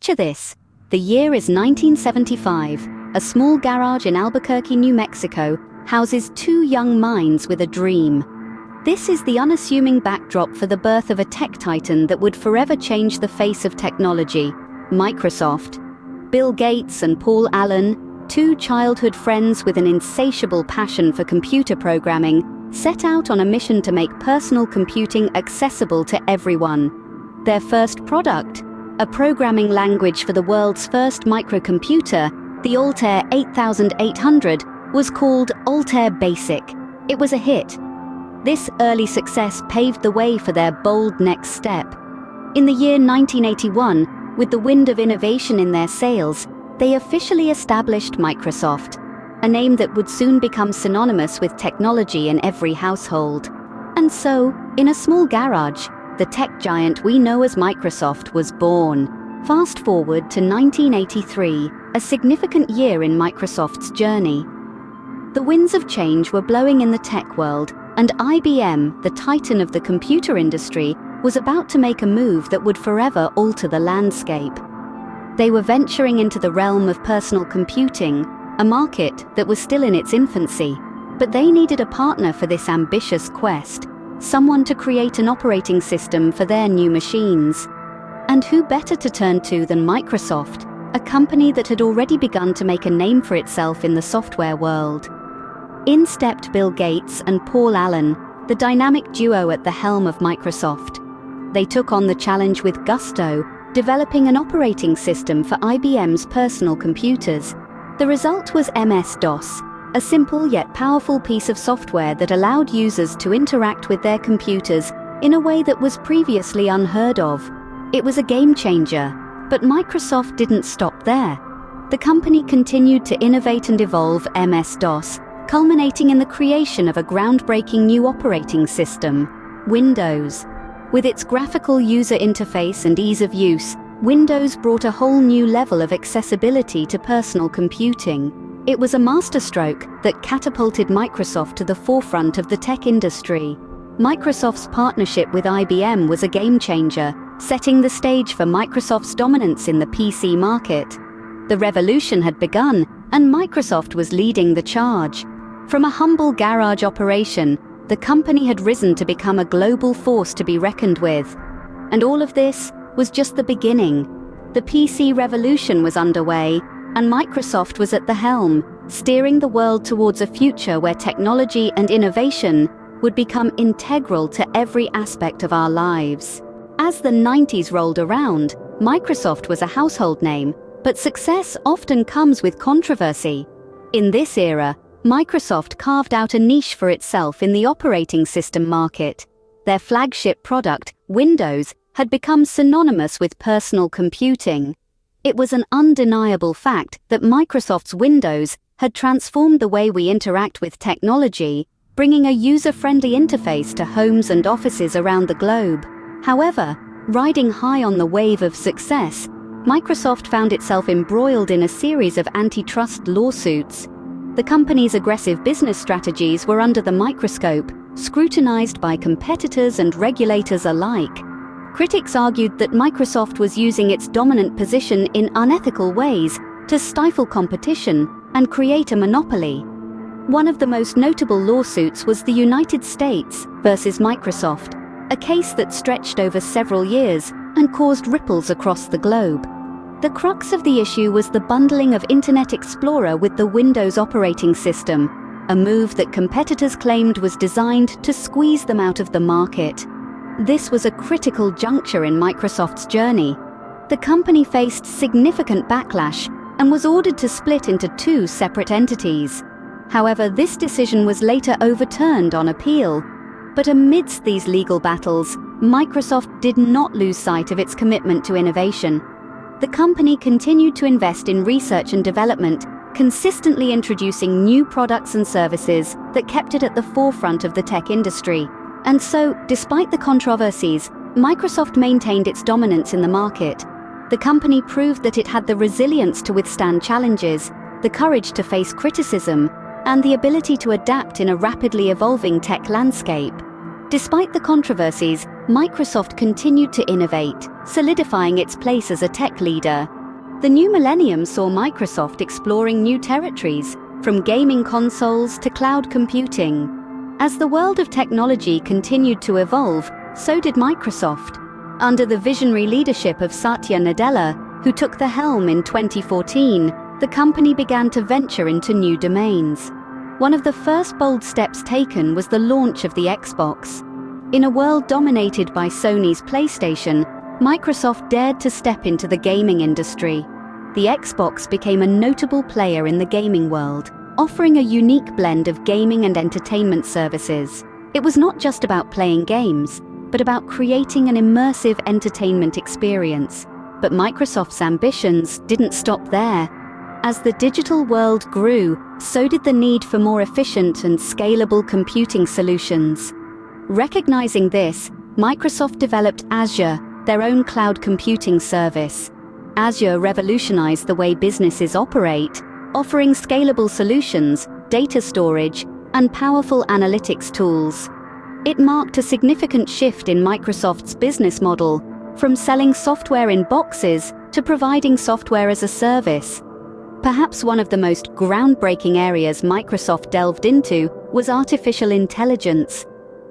Picture this. The year is 1975. A small garage in Albuquerque, New Mexico, houses two young minds with a dream. This is the unassuming backdrop for the birth of a tech titan that would forever change the face of technology, Microsoft. Bill Gates and Paul Allen, two childhood friends with an insatiable passion for computer programming, set out on a mission to make personal computing accessible to everyone. Their first product, a programming language for the world's first microcomputer, the Altair 8800, was called Altair Basic. It was a hit. This early success paved the way for their bold next step. In the year 1981, with the wind of innovation in their sails, they officially established Microsoft, a name that would soon become synonymous with technology in every household. And so, in a small garage, the tech giant we know as Microsoft was born. Fast forward to 1983, a significant year in Microsoft's journey. The winds of change were blowing in the tech world, and IBM, the titan of the computer industry, was about to make a move that would forever alter the landscape. They were venturing into the realm of personal computing, a market that was still in its infancy, but they needed a partner for this ambitious quest, someone to create an operating system for their new machines. And who better to turn to than Microsoft, a company that had already begun to make a name for itself in the software world. In stepped Bill Gates and Paul Allen, the dynamic duo at the helm of Microsoft. They took on the challenge with gusto, developing an operating system for IBM's personal computers. The result was MS-DOS, a simple yet powerful piece of software that allowed users to interact with their computers in a way that was previously unheard of. It was a game changer, but Microsoft didn't stop there. The company continued to innovate and evolve MS-DOS, culminating in the creation of a groundbreaking new operating system, Windows. With its graphical user interface and ease of use, Windows brought a whole new level of accessibility to personal computing. It was a masterstroke that catapulted Microsoft to the forefront of the tech industry. Microsoft's partnership with IBM was a game changer, setting the stage for Microsoft's dominance in the PC market. The revolution had begun, and Microsoft was leading the charge. From a humble garage operation, the company had risen to become a global force to be reckoned with. And all of this was just the beginning. The PC revolution was underway, and Microsoft was at the helm, steering the world towards a future where technology and innovation would become integral to every aspect of our lives. As the 90s rolled around, Microsoft was a household name, but success often comes with controversy. In this era, Microsoft carved out a niche for itself in the operating system market. Their flagship product, Windows, had become synonymous with personal computing. It was an undeniable fact that Microsoft's Windows had transformed the way we interact with technology, bringing a user-friendly interface to homes and offices around the globe. However, riding high on the wave of success, Microsoft found itself embroiled in a series of antitrust lawsuits. The company's aggressive business strategies were under the microscope, scrutinized by competitors and regulators alike. Critics argued that Microsoft was using its dominant position in unethical ways to stifle competition and create a monopoly. One of the most notable lawsuits was the United States versus Microsoft, a case that stretched over several years and caused ripples across the globe. The crux of the issue was the bundling of Internet Explorer with the Windows operating system, a move that competitors claimed was designed to squeeze them out of the market. This was a critical juncture in Microsoft's journey. The company faced significant backlash and was ordered to split into two separate entities. However, this decision was later overturned on appeal. But amidst these legal battles, Microsoft did not lose sight of its commitment to innovation. The company continued to invest in research and development, consistently introducing new products and services that kept it at the forefront of the tech industry. And so, despite the controversies, Microsoft maintained its dominance in the market. The company proved that it had the resilience to withstand challenges, the courage to face criticism, and the ability to adapt in a rapidly evolving tech landscape. Despite the controversies, Microsoft continued to innovate, solidifying its place as a tech leader. The new millennium saw Microsoft exploring new territories, from gaming consoles to cloud computing. As the world of technology continued to evolve, so did Microsoft. Under the visionary leadership of Satya Nadella, who took the helm in 2014, the company began to venture into new domains. One of the first bold steps taken was the launch of the Xbox. In a world dominated by Sony's PlayStation, Microsoft dared to step into the gaming industry. The Xbox became a notable player in the gaming world, offering a unique blend of gaming and entertainment services. It was not just about playing games, but about creating an immersive entertainment experience. But Microsoft's ambitions didn't stop there. As the digital world grew, so did the need for more efficient and scalable computing solutions. Recognizing this, Microsoft developed Azure, their own cloud computing service. Azure revolutionized the way businesses operate, offering scalable solutions, data storage, and powerful analytics tools. It marked a significant shift in Microsoft's business model, from selling software in boxes to providing software as a service. Perhaps one of the most groundbreaking areas Microsoft delved into was artificial intelligence.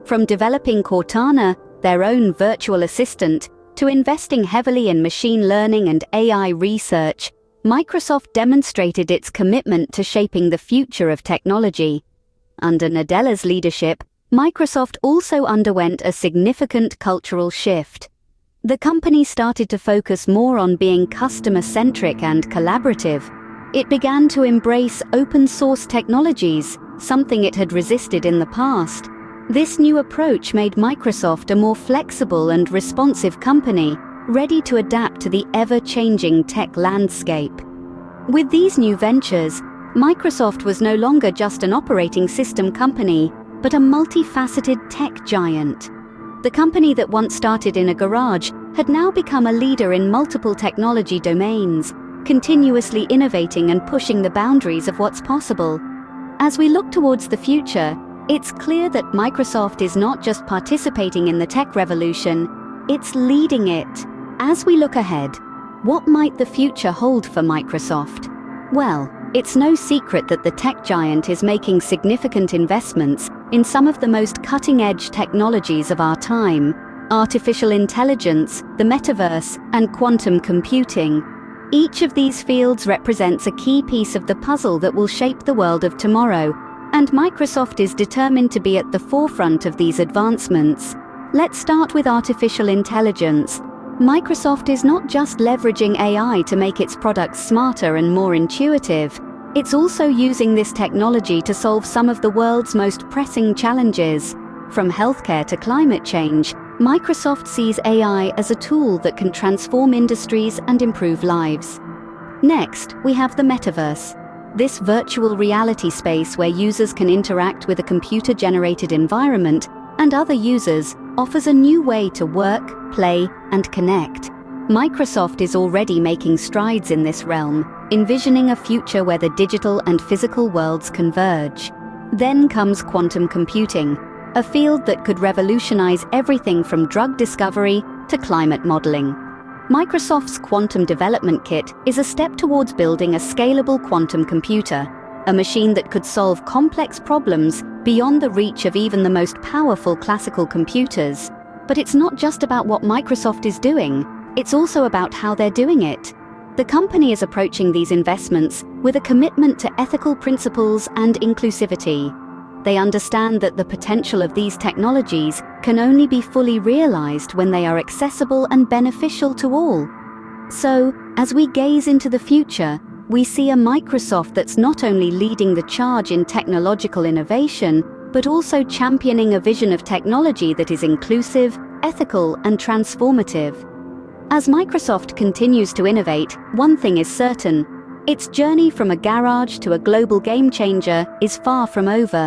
From developing Cortana, their own virtual assistant, to investing heavily in machine learning and AI research, Microsoft demonstrated its commitment to shaping the future of technology. Under Nadella's leadership, Microsoft also underwent a significant cultural shift. The company started to focus more on being customer-centric and collaborative. It began to embrace open-source technologies, something it had resisted in the past. This new approach made Microsoft a more flexible and responsive company, ready to adapt to the ever-changing tech landscape. With these new ventures, Microsoft was no longer just an operating system company, but a multifaceted tech giant. The company that once started in a garage had now become a leader in multiple technology domains, continuously innovating and pushing the boundaries of what's possible. As we look towards the future, it's clear that Microsoft is not just participating in the tech revolution, it's leading it. As we look ahead, what might the future hold for Microsoft? Well, it's no secret that the tech giant is making significant investments in some of the most cutting-edge technologies of our time: artificial intelligence, the metaverse, and quantum computing. Each of these fields represents a key piece of the puzzle that will shape the world of tomorrow, and Microsoft is determined to be at the forefront of these advancements. Let's start with artificial intelligence. Microsoft is not just leveraging AI to make its products smarter and more intuitive. It's also using this technology to solve some of the world's most pressing challenges. From healthcare to climate change, Microsoft sees AI as a tool that can transform industries and improve lives. Next, we have the metaverse. This virtual reality space where users can interact with a computer-generated environment and other users offers a new way to work, play, and connect. Microsoft is already making strides in this realm, envisioning a future where the digital and physical worlds converge. Then comes quantum computing, a field that could revolutionize everything from drug discovery to climate modeling. Microsoft's Quantum Development Kit is a step towards building a scalable quantum computer, a machine that could solve complex problems beyond the reach of even the most powerful classical computers. But it's not just about what Microsoft is doing, it's also about how they're doing it. The company is approaching these investments with a commitment to ethical principles and inclusivity. They understand that the potential of these technologies can only be fully realized when they are accessible and beneficial to all. So, as we gaze into the future, we see a Microsoft that's not only leading the charge in technological innovation, but also championing a vision of technology that is inclusive, ethical, and transformative. As Microsoft continues to innovate, one thing is certain: its journey from a garage to a global game changer is far from over.